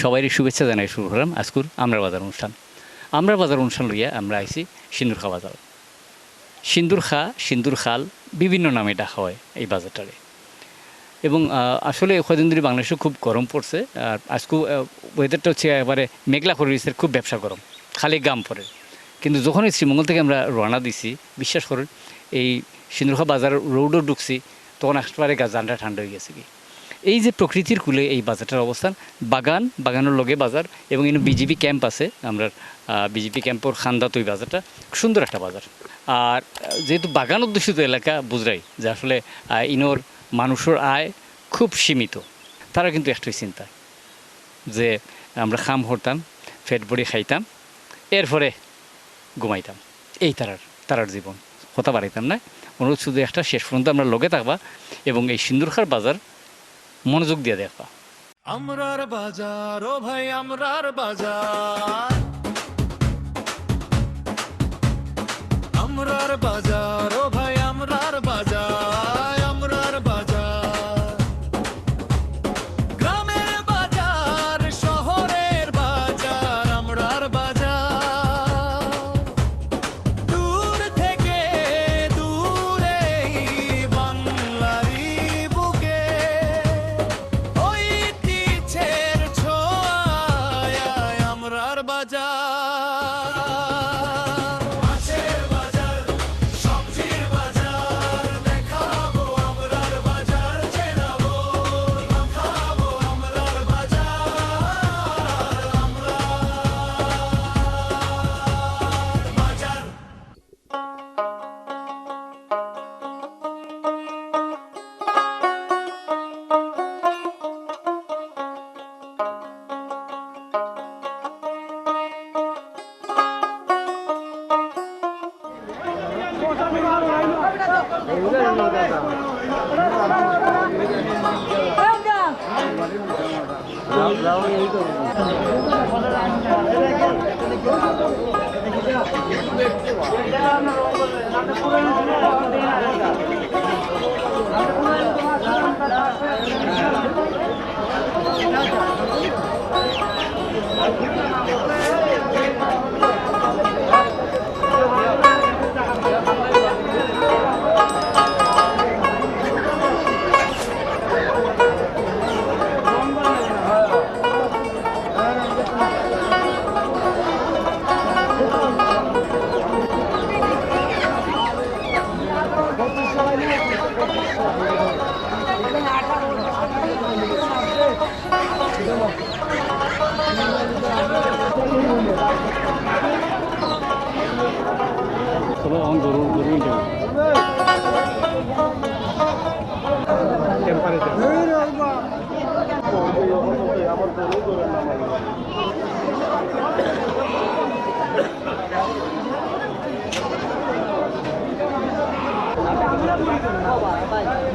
সবাইয়ের শুভেচ্ছা জানাই শুরু করলাম আজকুর আমরা বাজার অনুষ্ঠান। আমরা বাজার অনুষ্ঠান লইয়া আমরা আইছি সিন্দুরখা বাজার। সিন্দুর খাল বিভিন্ন নামে ডাকা হয় এই বাজারটারে। এবং আসলে কদিন ধরে বাংলাদেশে খুব গরম পড়ছে। আর আজকে ওয়েদারটা হচ্ছে একেবারে মেঘলা করে দিচ্ছে, খুব ব্যবসা গরম, খালি গাম পড়ে। কিন্তু যখন এই শ্রীমঙ্গল থেকে আমরা রওনা দিছি, বিশ্বাস করুন এই সিন্দুরখা বাজার রোডও ঢুকছি, তখন একেবারে জানটা ঠান্ডা হয়ে গেছে কি। এই যে প্রকৃতির কূলে এই বাজারটার অবস্থান, বাগানের লগে বাজার, এবং এখানে বিজেপি ক্যাম্প আছে। আমরা বিজেপি ক্যাম্পর খান্দাত ওই বাজারটা সুন্দর একটা বাজার। আর যেহেতু বাগান অধ্যুষিত এলাকা, বুঝরাই যে আসলে ইনোর মানুষের আয় খুব সীমিত। তারা কিন্তু একটাই চিন্তা যে আমরা খাম হরতাম, ফেট ভরি খাইতাম, এরপরে ঘুমাইতাম। এই তারার জীবন কথা বাড়াইতাম না। অনুরোধ শুধু একটা, শেষ পর্যন্ত আমরা লগে থাকবা এবং এই সিন্দুরখার বাজার মনোযোগ দিয়ে দেখবা। আমরার বাজার, ও ভাই আমরার বাজার, আমরার বাজার, ও ভাই আমরার বাজার, আমরার বাজার, গ্রামের বাজার, শহরের বাজার, আমরার বাজার, দূর থেকে দূরে বাংলারি বুকে ঐতিহ্যের ছোঁয়ায় আমরার বাজার।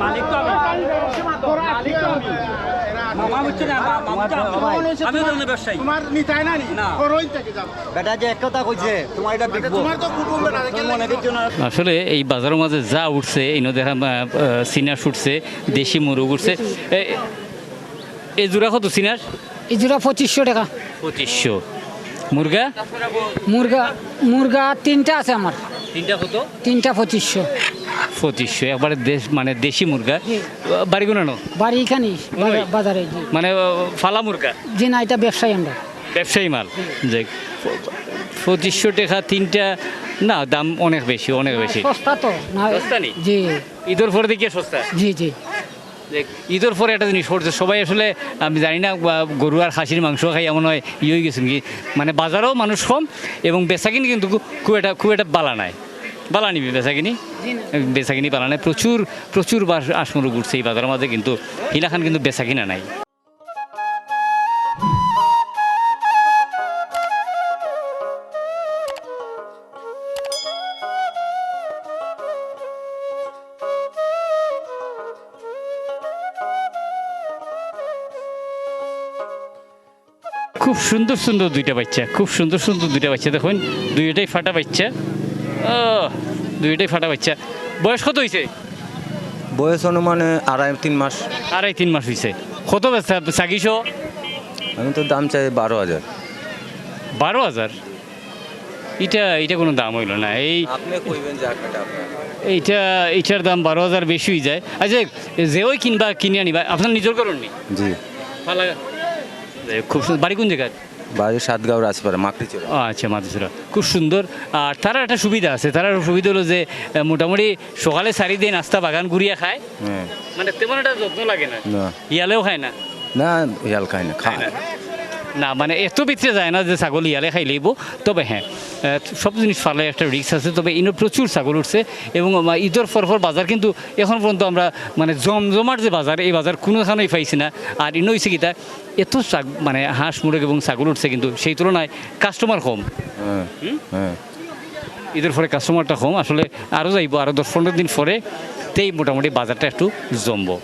মালিক তো আমি, মামা হচ্ছে না, আমি ধরনের ব্যবসায়ী। তোমার নিতাই না না বেটা যে এক কথা কইছে, তোমার এটা বিকবো, তোমার তো কুটুম বেটা মনে কিছু না। আসলে এই বাজারের মাঝে যা উঠছে, ইনো দেখা সিনার উঠছে, দেশি মুরগ উঠছে। এই জোড়া কত সিনার? এই জোড়া 2500 টাকা। 2500। মুরগা? মুরগা 3টা আছে আমার। 3টা কত? 3টা 2500। 2500 একবারে মানে দেশি মুরগা। বাড়ি গুনানো? বাড়ি এখানেই বাজারে। মানে ফালা মুরগা? জি না, এটা ব্যবসায়ী আমরা, ব্যবসায়ী মাল। যে 2500 টাকা 3টা, না দাম অনেক বেশি, অনেক বেশি। সস্তা তো না? সস্তা নেই জি। ঈদের পরে দেখি সস্তা। জি জি। ঈদের পরে একটা জিনিস করছে সবাই, আসলে আমি জানি না গরু আর খাসির মাংস খাই এমন হয় হয়ে গেছে কি, মানে বাজারেও মানুষ কম এবং বেচাকিনি কিন্তু খুব একটা বালা নিবি বেচাকিনি বালা নাই। প্রচুর আসমরু ঘুরছে এই বাজারের মাঝে, কিন্তু হিলাখান কিন্তু বেচাকিনা নাই। খুব সুন্দর দুইটা বাচ্চা, দেখুন দুইটাই ফাটা বাচ্চা। দুইটাই ফাটা বাচ্চা। বয়স কত হয়েছে? বয়স অনুমানে 2.5-3 মাস। 2.5-3 মাস হয়েছে। কত চাকিস? আমি তো দাম চাই 12,000। 12,000? এটা কোনো দাম হইল না। আপনি কইবেন যে আপনারটা আপনার। এইটার দাম 12,000 বেশি হয়ে যায়। আচ্ছা, যে ওই কিনে আনিবা আপনার নিজের করণনি? জি। খুব সুন্দর। বাড়ি কোন জায়গায়? বাড়ি সাতগাঁও রাজপাড়া মাকড়িচড়া। আচ্ছা, মাদুসুরা, খুব সুন্দর। আর তারা একটা সুবিধা আছে, তারা সুবিধা হলো যে মোটামুটি সকালে 4 দিন নাস্তা বাগান ঘুরিয়ে খায়, হ্যাঁ। মানে তেমন একটা যত্ন লাগে না। না ইয়ালেও খায় না। না ইয়াল খায় না, খায় না মানে এত ভিতরে যায় না যে ছাগল ইয়ালে খাই লইব। তবে হ্যাঁ, সব জিনিস ফালে একটা রিস্ক আছে। তবে ইনো প্রচুর ছাগল উঠছে এবং ঈদের পরপর বাজার কিন্তু এখন পর্যন্ত আমরা মানে জমজমার যে বাজার, এই বাজার কোনোখানেই পাইছি না। আর ইনো হয়েছে কিতা, এত মানে হাঁস মুরগ এবং ছাগল উঠছে, কিন্তু সেই তুলনায় কাস্টমার কম। হ্যাঁ হ্যাঁ। ঈদের পরে কাস্টমারটা কম। আসলে আরও যাইব, আরও 10-15 দিন পরে তেই মোটামুটি বাজারটা একটু জমবো।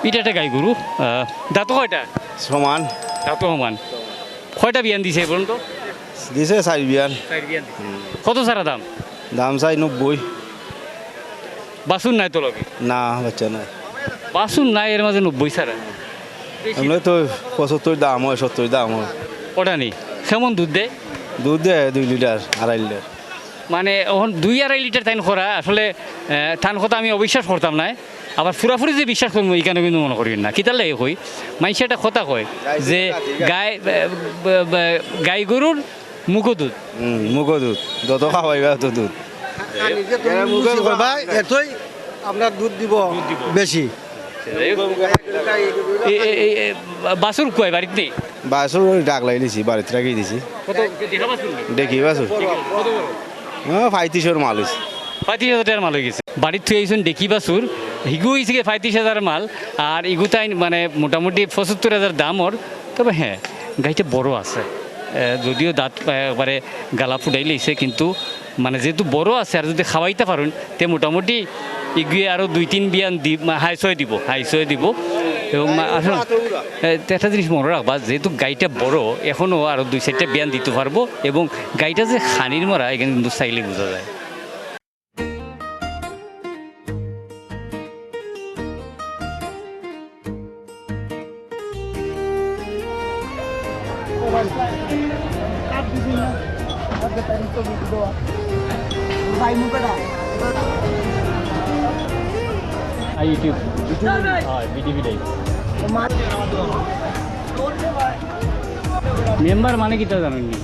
এটা একটা গাই গরু, দাঁত কয়টা? সমান দাঁত সমান। কয়টা বিয়ান দিছে বলুন তো? দিছে 4 বিয়ান। কত সারা দাম? দাম চাই 90। বাসুন নাই তো লগে? না বাচ্চা নাই। বাসুন নাই, এর মাঝে 90 সারা। এমনি তো 75 দাম হয়, 70 দাম হয়। ওটা নেই। কেমন দুধ দেয়? দুধ দেয় 2 লিটার 2.5 লিটার। মানে এখন 2-2.5 লিটার টাইন করা আসলে টান কথা আমি অবিশ্বাস করতাম না। আবার পুরাপুরি যে বিশ্বাস করবো এখানে কিন্তু মনে করি না। কি তাহলে কই মানুষ একটা কথা কয় যে গাই গরুর মুখো দুধ। মুখো দুধ, যত খাওয়াইবা তত দুধ। এতই আপনার দুধ দিব বেশি। বাসুর কয় বাড়িতে নেই? বাছুর ডাক লাই দিছি, বাড়িতে রাখি দিছি। দেখি বাছুর 3500 মাল হয়েছে। 35,000 টাকার মাল হয়ে গেছে। বাড়ির থুয়ে আইসুন দেখি বাসুর, হিগু হয়েছে 35,000 মাল। আর ইগুতাই মানে মোটামুটি 75,000 দাম ওর। তবে হ্যাঁ, গাইটা বড় আছে, যদিও দাঁত একবারে গালা ফুটাই লইছে, কিন্তু মানে যেহেতু বড় আছে আর যদি খাওয়াইতে পারেন তে মোটামুটি এগিয়ে আরও 2-3 বিয়ান হাইসয় দিব। এবং আসলে একটা জিনিস মনে রাখবা, যেহেতু গাইটা বড়, এখনও আরও 2-4টা বিয়ান দিতে পারবো। এবং গাইটা যে খানির মরা, এখানে কিন্তু চাইলে বোঝা যায়। ইউটিউব মেম্বার মানে কি তা জানেন নি?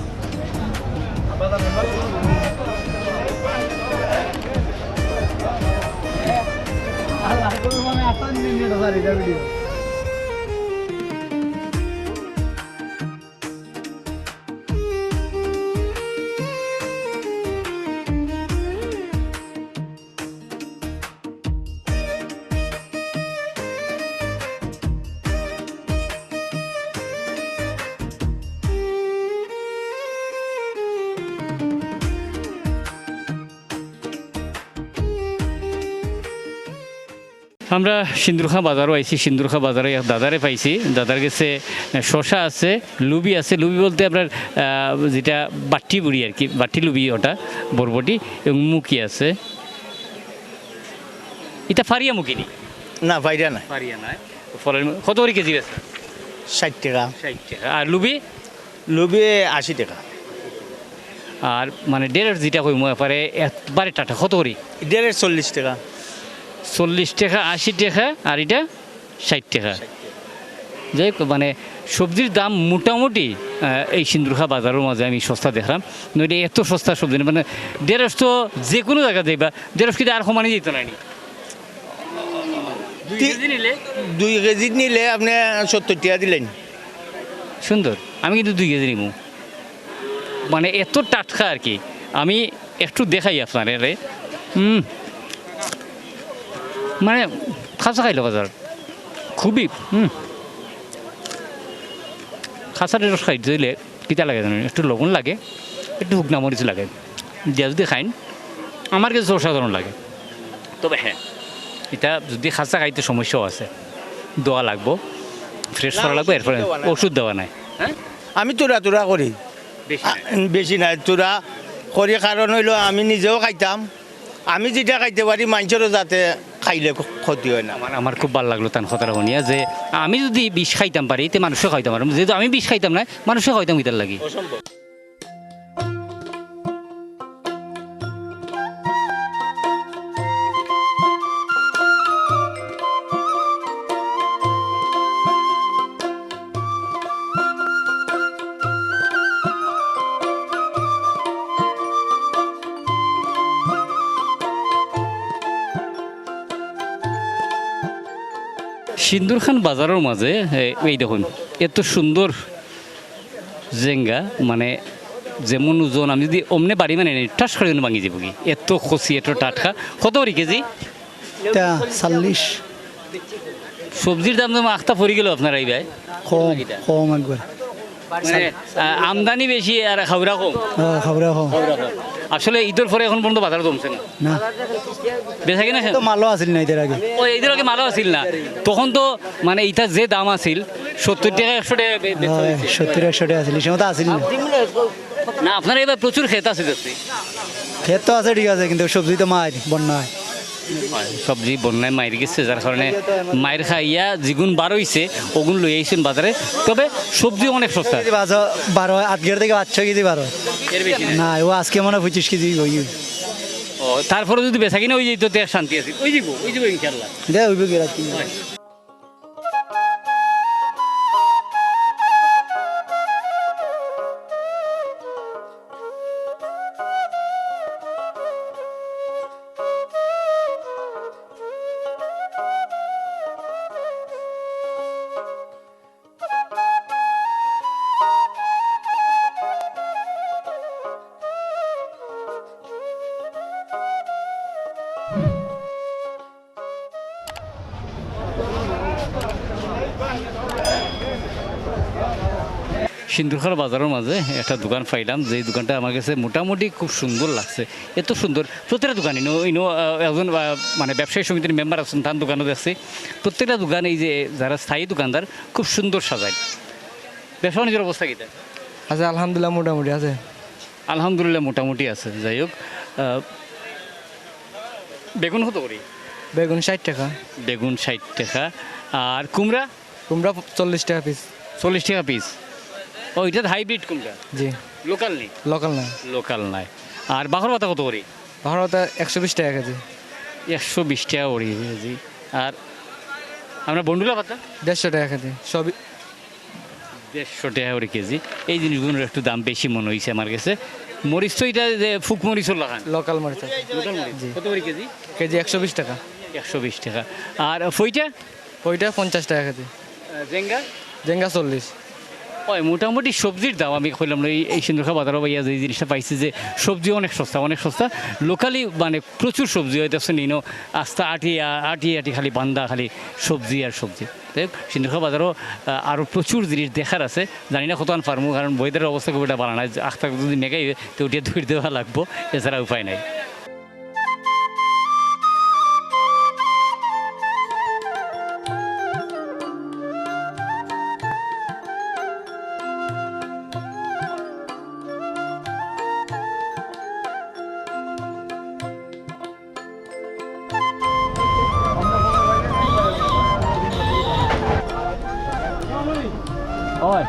আমরা সিন্দুরখা বাজারও আইছি। সিন্দুরখা বাজারে দাদারে পাইছি। দাদার কাছে শশা আছে, লুবি আছে। লুবি বলতে আপনার যেটা বাটি বুড়ি আর কি, বাটি লুবি, ওটা বরবটি, এবং মুখি আছে। এটা ফারিয়া মুখি নি? না বাইরে নাই। ফারিয়া নাই। ফলের কত করে কেজি আছে? 60 টাকা। 60 টাকা। আর লুবি? লুবি 80 টাকা। আর মানে ডেরের যেটা কই এপারে একবারে টাটা কত করে? 40 টাকা। 40 টাকা, 80 টাকা, আর এটা 60 টাকা। যাই হোক, মানে সবজির দাম মোটামুটি এই সিন্দুরখা বাজারের মাঝে আমি সস্তা দেখলাম। নইলে এত সস্তা সবজি না, মানে 150 তো যে কোনো জায়গা যাইবা 150 কিন্তু আর সমানই যেত না। 2 কেজি নিলে আপনি 70 টাকা দিলেন। সুন্দর। আমি কিন্তু 2 কেজি নিব, মানে এত টাটকা আর কি। আমি একটু দেখাই আপনার মানে খাসা খাইলো বাজার খুবই খাসার রস খাই দিলে কিতা লাগে জানেন একটু লবণ লাগে একটু শুকনা মরিচ লাগে দিয়া যদি খাইন আমার কাছে অসাধারণ লাগে তবে হ্যাঁ এটা যদি খাসা খাইতে সমস্যাও আছে দোয়া লাগবো ফ্রেশ করা লাগবে এরপরে ওষুধ দেওয়া নাই হ্যাঁ আমি তোরা তোরা করি বেশি নাই। বেশি নাই তোরা করি কারণ হইলো আমি নিজেও খাইতাম আমি যেটা খাইতে পারি মানুষেরও যাতে খাইলে ক্ষতি হয় না আমার আমার খুব ভালো লাগলো তার কথাটা শুনিয়া যে আমি যদি বিষ খাইতাম পারি তে মানুষও খাইতাম পারতাম যেহেতু আমি বিষ খাইতাম না মানুষও খাইতাম ইতার লাগি অসম্ভব সিন্দুরখান বাজারের মাঝে এই দেখুন এত সুন্দর জেঙ্গা মানে যেমন ওজন আমি যদি অমনে বাড়ি মানে ঠাস করে ভাঙি যাবো কি এত খসি এত টাটকা কত করি কেজি এটা 40 সবজির দাম তো আখতা পড়ে গেল আপনার এই ভাই কম কম একবার মানে আমদানি বেশি আর খাওয়া কম খাবার কম আসলে ঈদের পরে এখন পর্যন্ত বাজার জমছে না না বেচা কিনা তো মালও আছিল না এদের আগে ও ঈদের আগে ভালো আছিল না তখন তো মানে ইটার যে দাম আছিল 70 টাকা 100 টাকা বেচা হইছে। 70 100 টাকা আছিল সে মতো আছিল না না আপনার এবার প্রচুর খেত আছে দেখছি ক্ষেত তো আছে ঠিক আছে কিন্তু সবজি তো মার বন্যা সবজি বন্যায় মায়ের গেছে যার কারণে মায়ের খাইয়া যেগুন বার হইছে ওগুন লই আইছেন বাজারে তবে সবজি অনেক সস্তা 12 8 থেকে 6 কেজি 12 এর বেশি না। না ও আজকে মনে হয় 25 কেজি হই ও তারপরে যদি বেচা কিনা ওই যেত তো শান্তি আছে ওই যাব ইনশাআল্লাহ দে হইব কি রাত সিন্দুরখার বাজারের মাঝে একটা দোকান পাইলাম যে দোকানটা আমার কাছে মোটামুটি খুব সুন্দর লাগছে এত সুন্দর প্রত্যেকটা দোকান ইনো একজন মানে ব্যবসায়ী সমিতির মেম্বার আছেন তার দোকানও দেখছি প্রত্যেকটা দোকান এই যে যারা স্থায়ী দোকানদার খুব সুন্দর সাজায় ব্যবসা বাণিজ্যের অবস্থা কী আচ্ছা আলহামদুলিল্লাহ মোটামুটি আছে আলহামদুলিল্লাহ মোটামুটি আছে যাই হোক বেগুন কত করি বেগুন 60 টাকা বেগুন 60 টাকা আর কুমড়া কুমড়া 40 টাকা পিস 40 টাকা পিস ও এটা হাইব্রিড কুমড়া জি লোকাল নেই লোকাল না লোকাল নাই আর বাঘর পাতা কত করি ভাড়াটা 120 টাকা কেজি 120 টাকা করি কেজি আর আমরা বন্ডুলা পাতা 150 টাকা কেজি সবই 150 টাকা করে কেজি এই জিনিসগুলোর একটু দাম বেশি মনে হয়েছে আমার কাছে মরিচ তো এটা যে ফুক মরিচও লাগান লোকাল মরিচ লোকাল মরিচ জি। কত করে কেজি কেজি 120 টাকা 120 টাকা আর ফইটা ওইটা 50 টাকা কেজি জেঙ্গা জেঙ্গা 40 ওই মোটামুটি সবজির দাম আমি কইলাম না এই সিন্ধুখা বাজারও ভাইয়া যে জিনিসটা পাইছি যে সবজি অনেক সস্তা লোকালি মানে প্রচুর সবজি হইতেছে নিনো আস্তা আটি আটি খালি বান্দা খালি সবজি আর সবজি তাই সিন্ধুখা বাজারও আরও প্রচুর জিনিস দেখার আছে জানি না কতক্ষণ পারবো কারণ ওয়েদারের অবস্থা খুব একটা ভালো নাই আস্তা যদি মেঘাই তো ওটা ধুয়ে দেওয়া লাগবো এছাড়া উপায় নাই Oi.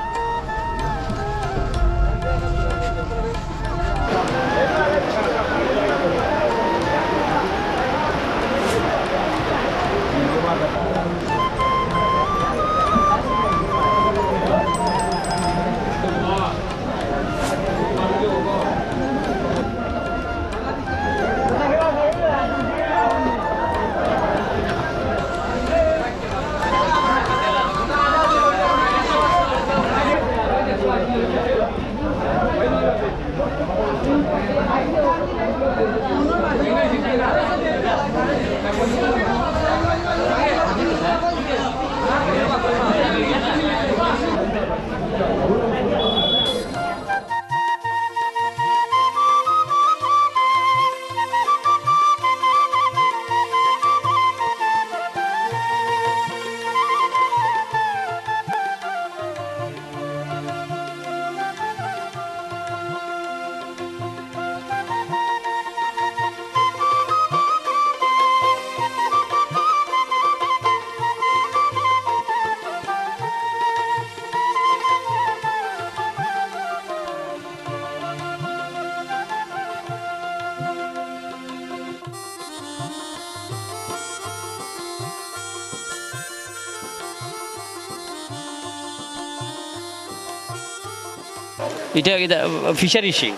এটা এটা ফিশারি শিং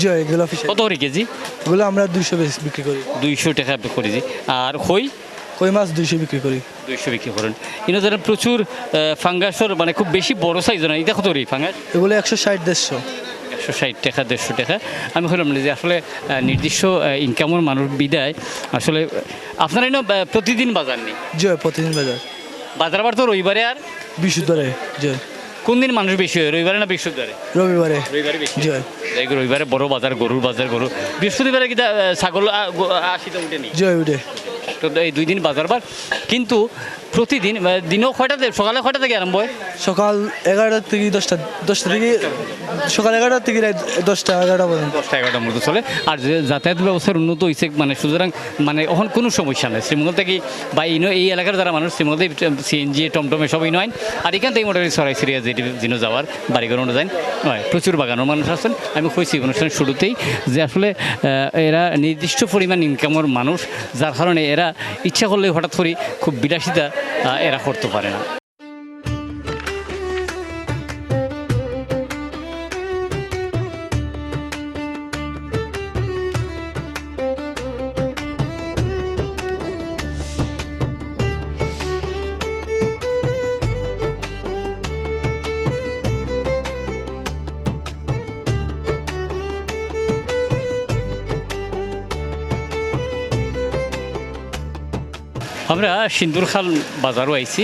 জয় এগুলো ফিশ কত করে কেজি? এগুলো আমরা 200 বিক্রি করি 200 টাকা করেছি। আর কই কই মাছ 200 বিক্রি করি 200 বিক্রি করেন। এনে ধরেন প্রচুর ফাঙ্গাসর মানে খুব বেশি বড় সাইজ না, এটা কত রে ফাঙ্গাস? এগুলো 160 150 160 টাকা 150 টাকা। আমি বললাম না যে আসলে নির্দিষ্ট ইনকামের মানুষ বিদায় আসলে আপনারা এনে প্রতিদিন বাজার নেই, জয় প্রতিদিন বাজার বাজার আবার তো রবিবারে আর বৃহস্পতিবারে জয় কোন দিন মানুষ বেশি হয়, রবিবারে না বৃহস্পতিবারে? রবিবারে রবিবারে বেশি জয় যাই হোক, রবিবারে বড় বাজার, গরুর বাজার, গরু। বৃহস্পতিবারে কিন্তু ছাগল আশিটা উঠে নেই, জয় উঠে তো এই 2 দিন বাজার বার। কিন্তু প্রতিদিন দিনও কয়টাতে, সকালে কয়টা থেকে আরম্ভ হয়? সকাল 11টা থেকে 10টা থেকে সকাল 11টা থেকে রাত 10টা 11টা পর্যন্ত 10টা 11টার মধ্যে চলে। আর যে যাতায়াত ব্যবস্থার উন্নত হয়েছে মানে সুতরাং মানে এখন কোনো সমস্যা নেই শ্রীমঙ্গল থেকে বা এই এলাকার যারা মানুষ শ্রীমঙ্গল থেকে সিএনজি টমটমে সবই নয়। আর এখান থেকে মোটামুটি সরাই সিরিয়া যেন যাওয়ার বাড়িঘর অনুযায়ী নয়, প্রচুর বাগানের মানুষ আছেন। আমি কইছি অনুষ্ঠানের শুরুতেই যে আসলে এরা নির্দিষ্ট পরিমাণ ইনকামের মানুষ, যার কারণে এরা ইচ্ছা করলে হঠাৎ করে খুব বিলাসিতা এরা করতে পারে না। আমরা সিন্দুরখাল বাজারও আইছি।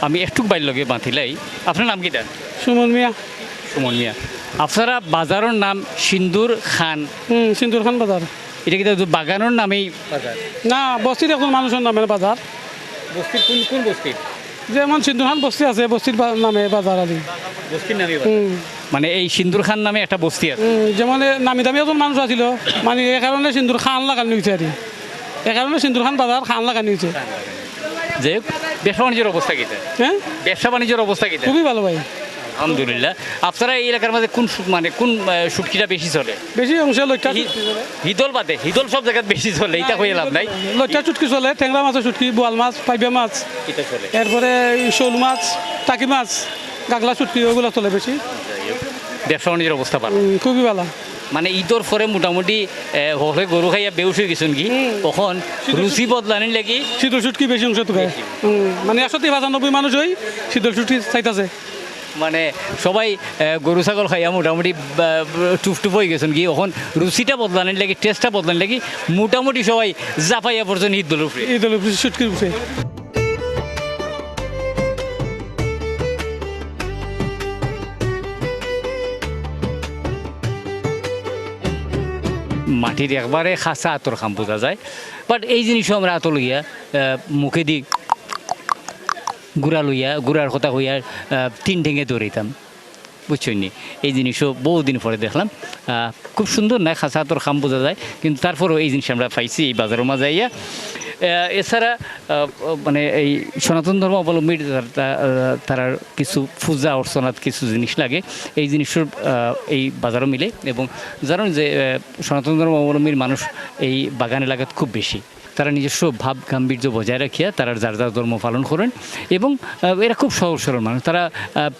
আমি একটু বাইর লগে বাঁধিলাই। আপনার নাম কিটা? সুমন মিয়া। সুমন মিয়া। আপনারা বাজারের নাম সিন্দুর খান? সিন্দুর খান বাজার। এটা কিন্তু বাগানের নামেই বাজার না, বস্তির এখন মানুষের নামের বাজার। বস্তির কোন বস্তির? যেমন সিন্দুর খান বস্তি আছে, বস্তির নামে বাজার আর কি। বস্তির নামে মানে এই সিন্দুর খান নামে একটা বস্তি আছে। যেমন নামি দামি একজন মানুষ আছিল, মানে এই কারণে সিন্দুর খান লাগানো হয়েছে আর কি। এই কারণে সিন্দুর খান বাজার খান লাগানো হয়েছে। যে ব্যবসা বাণিজ্যের অবস্থা কিটা? হ্যাঁ, ব্যবসা বাণিজ্যের অবস্থা কিটা? খুবই ভালো ভাই, আলহামদুলিল্লাহ। আপনারা এই এলাকার মধ্যে কোন মানে কোন শুটকিটা বেশি চলে? বেশি অংশে লইটা হিদল বাদে, হিদল সব জায়গায় বেশি চলে, এটা হয়ে লাভ নাই। লইটা চুটকি চলে, ট্যাংরা মাছের চুটকি, বোয়াল মাছ, পাইবা মাছ, এটা চলে। এরপরে শোল মাছ, টাকি মাছ, গাগলা চুটকি, ওগুলো চলে বেশি। ব্যবসা বাণিজ্যের অবস্থা ভালো, খুবই ভালো। মানে ঈদর পরে মোটামুটি হলে গরু খাইয়া বেউস হয়ে গেছেন কি তখন রুচি বদলানি লাগি শীতল চুটকি বেশি অংশ তো খায়। মানে 195 মানুষ ওই শীতল চুটকি চাইতেছে। মানে সবাই গরু ছাগল খাইয়া মোটামুটি টুপটুপ হয়ে গেছেন কি এখন রুচিটা বদলানি লাগি, টেস্টটা বদলানি লাগি মোটামুটি সবাই জাপাইয়া পড়ছেন ঈদ দলের উপরে। ঈদ দলের চুটকির উপরে। মাটির একবারে খাসা আতর খাম বোঝা যায়, বাট এই জিনিসও আমরা আতর লইয়া মুখে দি গুড়া লইয়া গুড়ার কথা হইয়া 3 ঠেঙে দৌড়াইতাম, বুঝছেন নি? এই জিনিসও বহুদিন পরে দেখলাম। খুব সুন্দর না, খাসা আতর খাম বোঝা যায়, কিন্তু তারপরেও এই জিনিস আমরা পাইছি এই বাজারের মাঝে আইয়া। এছাড়া মানে এই সনাতন ধর্ম অবলম্বী তারার কিছু পূজা অর্চনাত কিছু জিনিস লাগে, এই জিনিসের এই বাজারও মিলে। এবং জানেন যে সনাতন ধর্ম অবলম্বীর মানুষ এই বাগান এলাকাত খুব বেশি, তারা নিজস্ব ভাব গাম্ভীর্য বজায় রাখিয়া তারা যার যার ধর্ম পালন করেন। এবং এরা খুব সহজ সরল মানুষ, তারা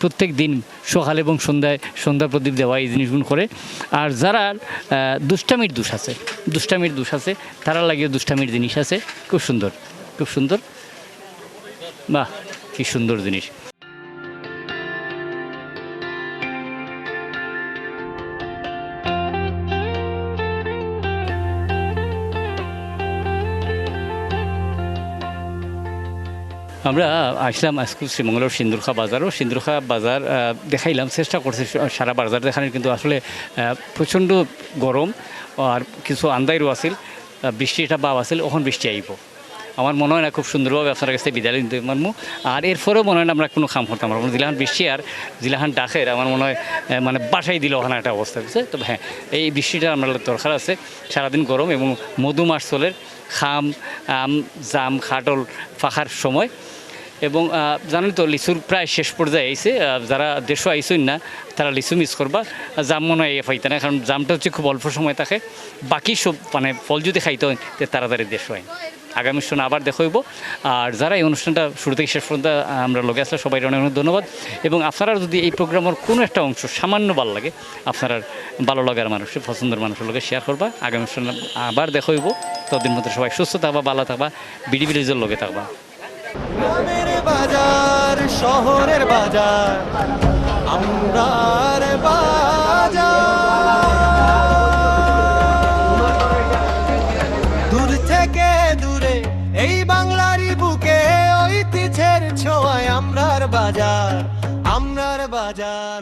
প্রত্যেক দিন সকাল এবং সন্ধ্যা প্রদীপ দেওয়া এই জিনিসগুলো করে। আর যারা দুষ্টামির দোষ আছে তারা লাগিয়ে দুষ্টামির জিনিস আছে। খুব সুন্দর, খুব সুন্দর, বাহ কি সুন্দর জিনিস। আমরা আসলাম আজকে শ্রীমঙ্গলের সিন্দুরখা বাজার দেখাইলাম, চেষ্টা করছি সারা বাজার দেখানোর, কিন্তু আসলে প্রচণ্ড গরম আর কিছু আন্দাইরও আছিল, বৃষ্টিটা ভাব আছিল, ওখান বৃষ্টি আইব। আমার মনে হয় না খুব সুন্দরভাবে আপনার কাছে বিদায় দিতে পারবো। আর এরপরেও মনে হয় না আমরা কোনো খাম করতাম পারবো। জিলাহান বৃষ্টি আর জিলাহান ডাকের আমার মনে হয় মানে বাসাই দিল ওখানে একটা অবস্থা হচ্ছে। তবে হ্যাঁ, এই বৃষ্টিটা আমরা দরকার আছে। সারাদিন গরম এবং মধু মাস চলের খাম আম জাম খাটল ফাঁকার সময়। এবং জানেন তো লিচুর প্রায় শেষ পর্যায়ে আইছে, যারা দেশও আইসই না তারা লিচু মিস করবা। জাম মনে হয় পাইতে না, কারণ জামটা হচ্ছে খুব অল্প সময় থাকে, বাকি সব মানে ফল যদি খাইতে হয় তাড়াতাড়ি দেশ হয়। আগামী অনুষ্ঠানে আবার দেখা হইব। আর যারা এই অনুষ্ঠানটা শুরু থেকে শেষ পর্যন্ত আমরা লগে আসলে সবাই অনেক অনেক ধন্যবাদ। এবং আপনারা যদি এই প্রোগ্রামের কোনো একটা অংশ সামান্য ভালো লাগে, আপনারা ভালো লাগার মানুষের পছন্দের মানুষের লগে শেয়ার করবা। আগামী অনুষ্ঠানে আবার দেখা হইব। ততদিন মধ্যে সবাই সুস্থ থাকবা, ভালো থাকবা, বিডি ভিলেজের লগে থাকবা। গ্রামের বাজার শহরের বাজার আমরার বাজার, দূর থেকে দূরে এই বাংলারই বুকে ঐতিহ্যের ছোঁয়ায় আমরার বাজার, আমরার বাজার।